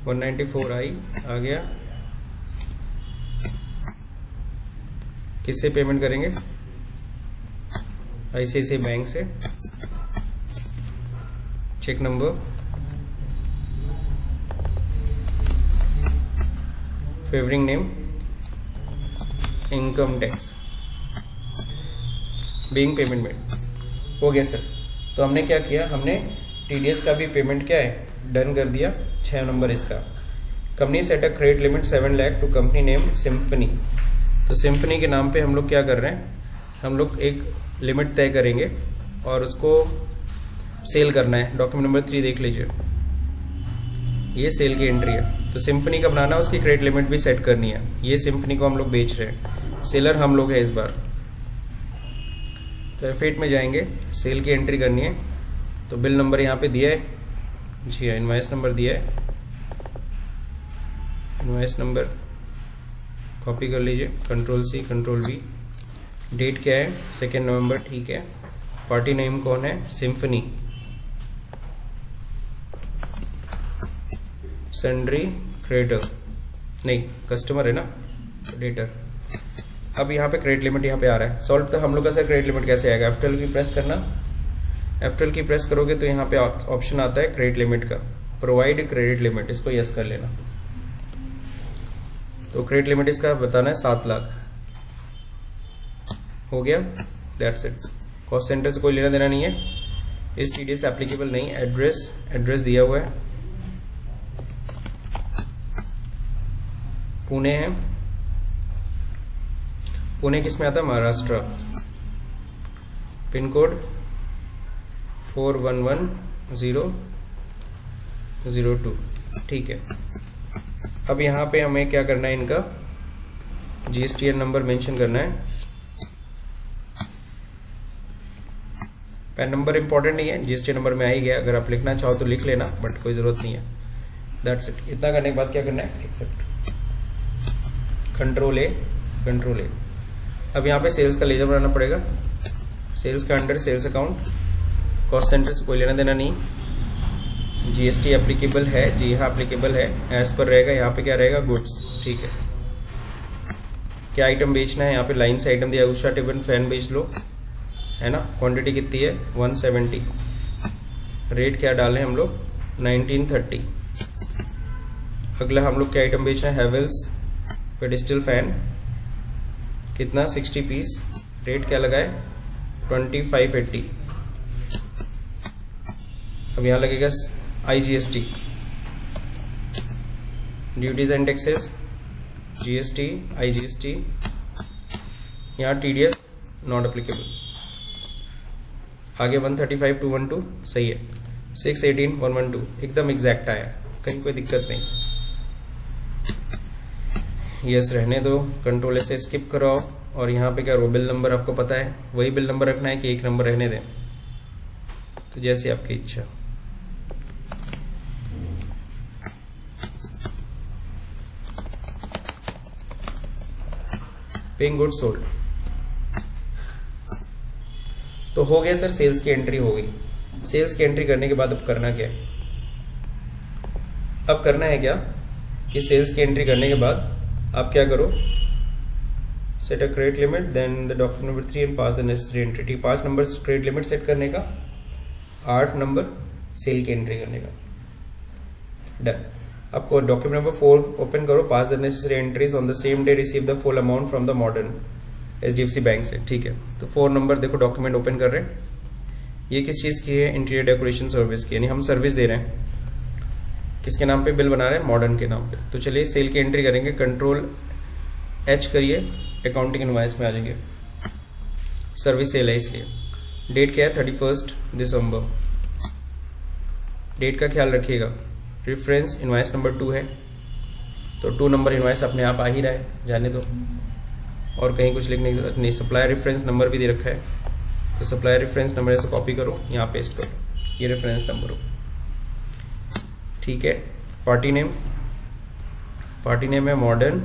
$194 आ गया। किससे पेमेंट करेंगे, आईसीआईसीआई बैंक से। Cheque number, favouring name, income tax, being payment made. हो गया सर। तो हमने क्या किया, हमने टीडीएस का भी पेमेंट क्या है डन कर दिया। 6 नंबर इसका, company set a credit limit 7 lakh to company name Symphony. तो सिम्फनी के नाम पे हम लोग क्या कर रहे हैं, हम लोग एक लिमिट तय करेंगे और उसको सेल करना है। डॉक्यूमेंट नंबर 3 देख लीजिए, ये सेल की एंट्री है। तो सिम्फनी का बनाना, उसकी क्रेडिट लिमिट भी सेट करनी है। ये सिम्फनी को हम लोग बेच रहे हैं, सेलर हम लोग हैं इस बार। तो F8 में जाएंगे, सेल की एंट्री करनी है। तो बिल नंबर यहाँ पे दिया है, जी हाँ, इनवॉइस नंबर दिया है, इनवॉइस नंबर कॉपी कर लीजिए, control C control V। Date क्या है, 2 नवंबर, ठीक है। पार्टी नेम कौन है, सिम्फनी। सन्ड्री क्रेडिटर, नहीं कस्टमर है ना, डेटर। अब यहाँ पे क्रेडिट लिमिट यहाँ पे आ रहा है। सॉल्व तो हम लोग का सर क्रेडिट लिमिट कैसे आएगा, F12 की प्रेस करना। F12 की प्रेस करोगे तो यहाँ पे ऑप्शन आता है क्रेडिट लिमिट का, प्रोवाइड क्रेडिट लिमिट, इसको यस कर लेना। तो क्रेडिट लिमिट इसका बताना है 7 लाख। हो गया, दैट्स इट। कॉस्ट सेंटर से कोई लेना देना नहीं है, इस टीडीएस एप्लीकेबल नहीं। एड्रेस दिया हुआ है, पुणे है। पुणे किस में आता है, महाराष्ट्र। पिन कोड 411002, ठीक है। अब यहाँ पे हमें क्या करना है, इनका जीएसटीएन नंबर मेंशन करना है। पैन नंबर इंपॉर्टेंट नहीं है, जीएसटी नंबर में आ ही गया। अगर आप लिखना चाहो तो लिख लेना, बट कोई जरूरत नहीं है। That's it. इतना करने के बाद क्या करना है, एक्सेप्ट, कंट्रोल ए। अब यहाँ पे सेल्स का लेजर बनाना पड़ेगा। सेल्स का under sales account, cost centre से कोई लेना देना नहीं। जीएसटी एप्लीकेबल है, जी हाँ एप्लीकेबल है, एज पर रहेगा। यहाँ पे क्या रहेगा, गुड्स, ठीक है। क्या आइटम बेचना है, यहाँ पे लाइन से आइटम दिया, उषा टिफिन फैन बेच लो, है ना। क्वांटिटी कितनी है, 170। रेट क्या डालें हम लोग, 1930। अगला हम लोग क्या आइटम बेचना है, हैवेल्स पेडिस्टल फैन, कितना, 60 पीस। रेट क्या लगाए, 2580। अब यहाँ लगेगा IGST, duties and taxes, GST, IGST। यहाँ TDS नॉट एप्लीकेबल। आगे 135,212 सही है। 618,112 एकदम एग्जैक्ट आया, कहीं कोई दिक्कत नहीं। यस रहने दो, कंट्रोल से स्किप कराओ। और यहाँ पे क्या रो बिल नंबर आपको पता है, वही बिल नंबर रखना है कि एक नंबर रहने दें, तो जैसे आपकी इच्छा। पेइंग गुड्स सोल्ड तो हो गया सर, सेल्स की एंट्री हो गई। सेल्स की एंट्री करने के बाद अब करना क्या है, अब करना है क्या कि सेल्स की एंट्री करने के बाद आप क्या करो, set a credit limit, then the document number 3 and pass the necessary entry. 5 number credit limit set करने का, 8 नंबर सेल की एंट्री करने का, डन। आपको डॉक्यूमेंट नंबर 4 ओपन करो, pass the necessary entries on the same day, receive the full amount from the modern HDFC bank से। ठीक है, तो 4 नंबर देखो डॉक्यूमेंट ओपन कर रहे हैं। ये किस चीज़ की है? इंटीरियर डेकोरेशन सर्विस की, यानी हम सर्विस दे रहे हैं। किसके नाम पे बिल बना रहे हैं? मॉडर्न के नाम पे। तो चलिए सेल की एंट्री करेंगे, Ctrl+H करिए, अकाउंटिंग इनवॉइस में आ जाएंगे। सर्विस सेल है इसलिए। डेट क्या है? 31 दिसंबर। डेट का ख्याल रखिएगा। रेफरेंस इनवॉइस नंबर 2 है, तो 2 नंबर इनवॉइस अपने आप आ ही रहा है, जाने दो, और कहीं कुछ लिखने की जरूरत नहीं। सप्लायर रेफरेंस नंबर भी दे रखा है, तो सप्लायर रेफरेंस नंबर ऐसे कॉपी करो, यहाँ पेस्ट करो, ये रेफरेंस नंबर हो। ठीक है, पार्टी नेम है modern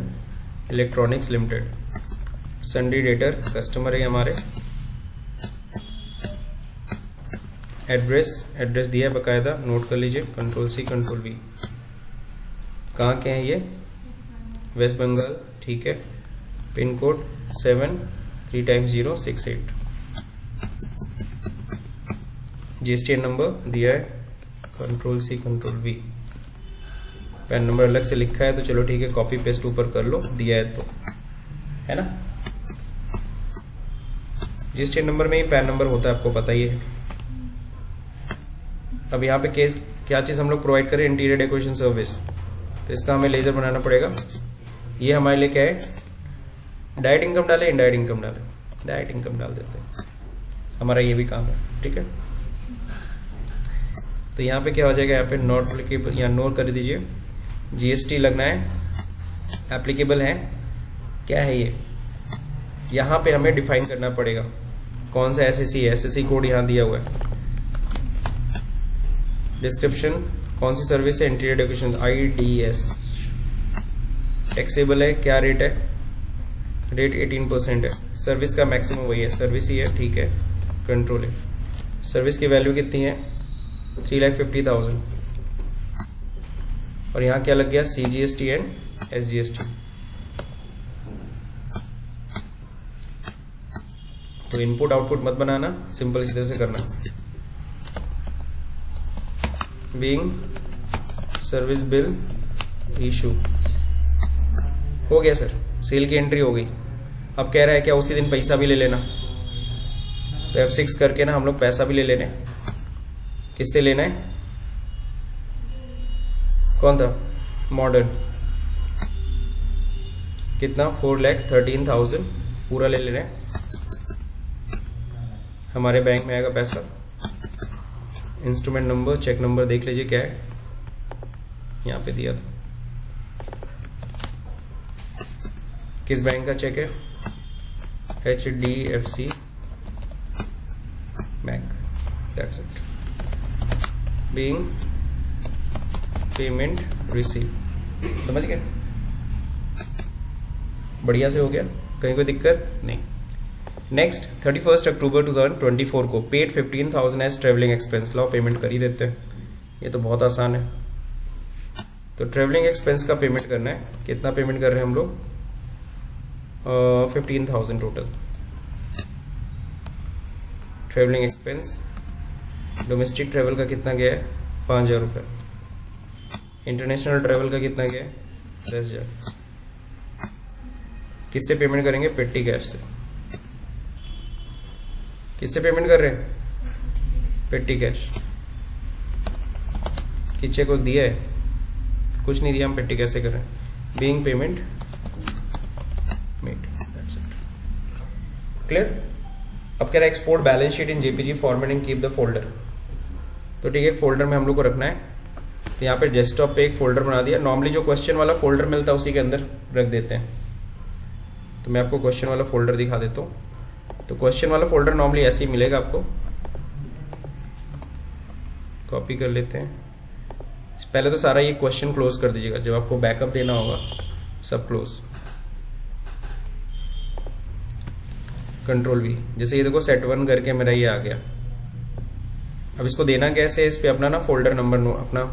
electronics limited. सन्डी debtor customer है हमारे। एड्रेस दिया है बकायदा, नोट कर लीजिए, Ctrl+C Ctrl+V। कहाँ के हैं ये? वेस्ट बंगाल। ठीक है, pin code 73x068। GSTN number दिया है, Ctrl+C Ctrl+V। पैन नंबर अलग से लिखा है, तो चलो ठीक है, कॉपी पेस्ट ऊपर कर लो, दिया है तो, है ना। GSTN नंबर में ही पैन नंबर होता है, आपको पता ही है। अब यहाँ पे केस क्या चीज़ हम लोग प्रोवाइड करें? Interior decoration service. तो इसका हमें लेजर बनाना पड़ेगा। ये हमारे लिए क्या है? डायरेक्ट इनकम डाले, इनडायरेक्ट इनकम डाले? डायरेक्ट इनकम डाल देते हैं, हमारा ये भी काम है। ठीक है, तो यहाँ पे क्या हो जाएगा? यहाँ पे नॉट एप्लीकेबल, यहाँ नोट कर दीजिए। GST लगना है, एप्लीकेबल है, क्या है ये? यहाँ पे हमें डिफाइन करना पड़ेगा कौन सा SSC है। SSC कोड यहाँ दिया हुआ है। डिस्क्रिप्शन कौन सी सर्विस है? Interior decoration IDS। टैक्सेबल है, क्या रेट है? रेट 18% है। सर्विस का मैक्सिमम वही है, सर्विस ही है। ठीक है, कंट्रोल है। सर्विस की वैल्यू कितनी है? 3,50,000। और यहाँ क्या लग गया? CGST and SGST। तो इनपुट आउटपुट मत बनाना, सिंपल इस तरह से करना। बीइंग सर्विस बिल इशू हो गया सर, सेल की एंट्री हो गई। अब कह रहा है क्या उसी दिन पैसा भी ले लेना? तो F6 करके ना हम लोग पैसा भी ले लेने। किससे लेना है? कौन था? मॉडर्न। कितना? 4,13,000 पूरा ले लेना है। हमारे बैंक में आएगा पैसा। इंस्ट्रूमेंट नंबर, चेक नंबर देख लीजिए क्या है, यहाँ पे दिया था। किस बैंक का चेक है? HDFC bank. That's it. Being payment receive. समझ गए? बढ़िया से हो गया, कहीं कोई दिक्कत नहीं। नेक्स्ट 31 अक्टूबर 2024 को पेड 15,000 एज ट्रेवलिंग एक्सपेंस। लाओ पेमेंट कर ही देते हैं, ये तो बहुत आसान है। तो ट्रेवलिंग एक्सपेंस का पेमेंट करना है। कितना पेमेंट कर रहे हैं हम लोग? 15,000 total. Travelling expense domestic travel का कितना गया है? 5,000 रुपये। इंटरनेशनल ट्रेवल का कितना गया है? 10,000। किससे पेमेंट करेंगे? पेटी कैश से। किससे पेमेंट कर रहे हैं? पेटी कैश। किस चेक को दिया है? कुछ नहीं दिया, हम पेटी कैसे कर रहे हैं? Being payment made. That's it. Clear? अब कह रहा है export balance sheet in JPG format and keep the folder. तो ठीक है, एक फोल्डर में हम लोग को रखना है। तो यहाँ पे डेस्कटॉप पे एक फोल्डर बना दिया। नॉर्मली जो क्वेश्चन वाला फोल्डर मिलता है उसी के अंदर रख देते हैं। तो मैं आपको क्वेश्चन वाला फोल्डर दिखा देता हूँ। तो क्वेश्चन वाला फोल्डर नॉर्मली ऐसे ही मिलेगा आपको। कॉपी कर लेते हैं। पहले तो सारा ये क्वेश्चन क्लोज कर दीजिएगा, जब आपको बैकअप देना होगा सब क्लोज। Ctrl+V। जैसे ये देखो सेट 1 करके मेरा ये आ गया। अब इसको देना कैसे है? इस पे अपना ना फोल्डर नंबर अपना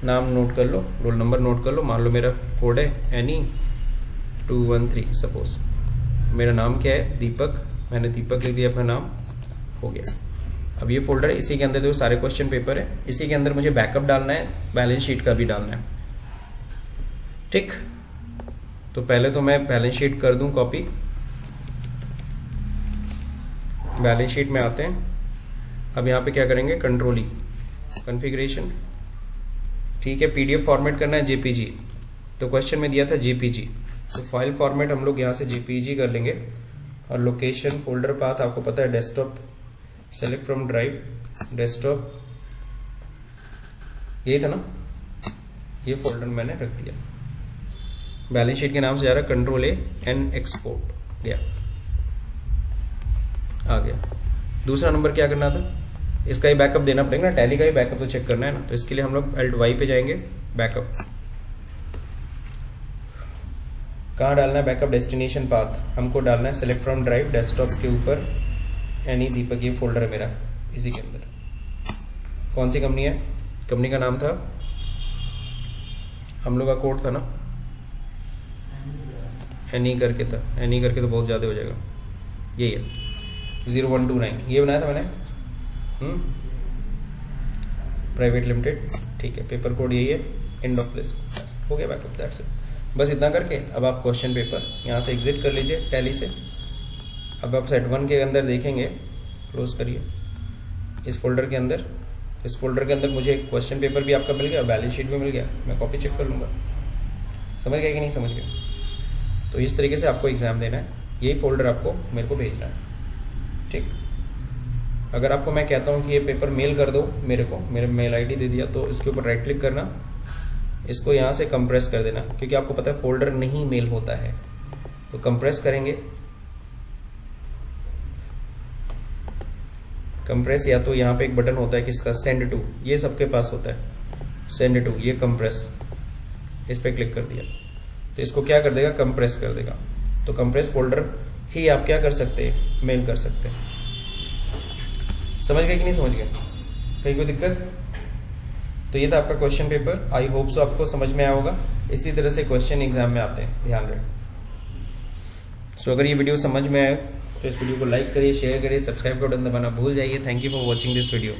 नाम नोट कर लो, रोल नंबर नोट कर लो। मान लो मेरा कोड है NE213 सपोज। मेरा नाम क्या है? दीपक। मैंने दीपक लिख दिया अपना नाम, हो गया। अब ये फोल्डर, इसी के अंदर जो सारे क्वेश्चन पेपर है, इसी के अंदर मुझे बैकअप डालना है, बैलेंस शीट का भी डालना है। ठीक, तो पहले तो मैं बैलेंस शीट कर दूं कॉपी। बैलेंस शीट में आते हैं। अब यहाँ पे क्या करेंगे, कंट्रोल ई, कॉन्फ़िगरेशन, ठीक है। पीडीएफ फॉर्मेट करना है जेपीजी, तो क्वेश्चन में दिया था जेपीजी, तो फाइल फॉर्मेट हम लोग यहाँ से जेपीजी कर लेंगे। और लोकेशन फोल्डर पाथ आपको पता है desktop, select from drive, desktop, यही था ना, ये फोल्डर मैंने रख दिया। बैलेंस शीट के नाम से जा रहा है, कंट्रोल ए एंड एक्सपोर्ट, गया, आ गया। दूसरा नंबर क्या करना था, इसका ही बैकअप देना पड़ेगा ना, टैली का ही बैकअप तो चेक करना है ना, तो इसके लिए हम लोग Alt Y पे जाएंगे, बैकअप कहाँ डालना है, बैकअप डेस्टिनेशन पाथ हमको डालना है सेलेक्ट फ्रॉम ड्राइव, डेस्कटॉप के ऊपर एनी दीपक, ये फोल्डर है मेरा, इसी के अंदर। कौन सी कंपनी है, कंपनी का नाम था, हम लोग का कोड था ना, एनी करके था, एनी करके तो बहुत ज़्यादा हो जाएगा, यही है 0129, ये बनाया था मैंने, प्राइवेट लिमिटेड, ठीक है। पेपर कोड यही है, एंड ऑफ लिस्ट, हो गया बैकअप, दैट्स इट। बस इतना करके अब आप क्वेश्चन पेपर यहाँ से एग्जिट कर लीजिए टैली से। अब आप सेट 1 के अंदर देखेंगे, क्लोज करिए इस फोल्डर के अंदर। इस फोल्डर के अंदर मुझे क्वेश्चन पेपर भी आपका मिल गया, बैलेंस शीट भी मिल गया, मैं कॉपी चेक कर लूँगा। समझ गए कि नहीं समझ गए? तो इस तरीके से आपको एग्ज़ाम देना है, यही फोल्डर आपको मेरे को भेजना है, ठीक। अगर आपको मैं कहता हूँ कि ये पेपर मेल कर दो मेरे को, मेरे मेल आईडी दे दिया, तो इसके ऊपर राइट क्लिक करना, इसको यहाँ से कंप्रेस कर देना, क्योंकि आपको पता है फोल्डर नहीं मेल होता है, तो कंप्रेस करेंगे। कंप्रेस, या तो यहाँ पे एक बटन होता है किसका, सेंड टू, ये सबके पास होता है, सेंड टू, ये कंप्रेस, इस पर क्लिक कर दिया तो इसको क्या कर देगा, कंप्रेस कर देगा। तो कंप्रेस फोल्डर ही आप क्या कर सकते हैं, मेल कर सकते हैं। समझ गए कि नहीं समझ गए, कहीं कोई दिक्कत? तो ये था आपका question paper, I hope so आपको समझ में आया होगा। इसी तरह से क्वेश्चन एग्जाम में आते हैं, ध्यान रखें। सो अगर ये वीडियो समझ में आए तो इस वीडियो को लाइक करिए, शेयर करिए, सब्सक्राइब का बटन दबाना भूल जाइए। Thank you for watching this video.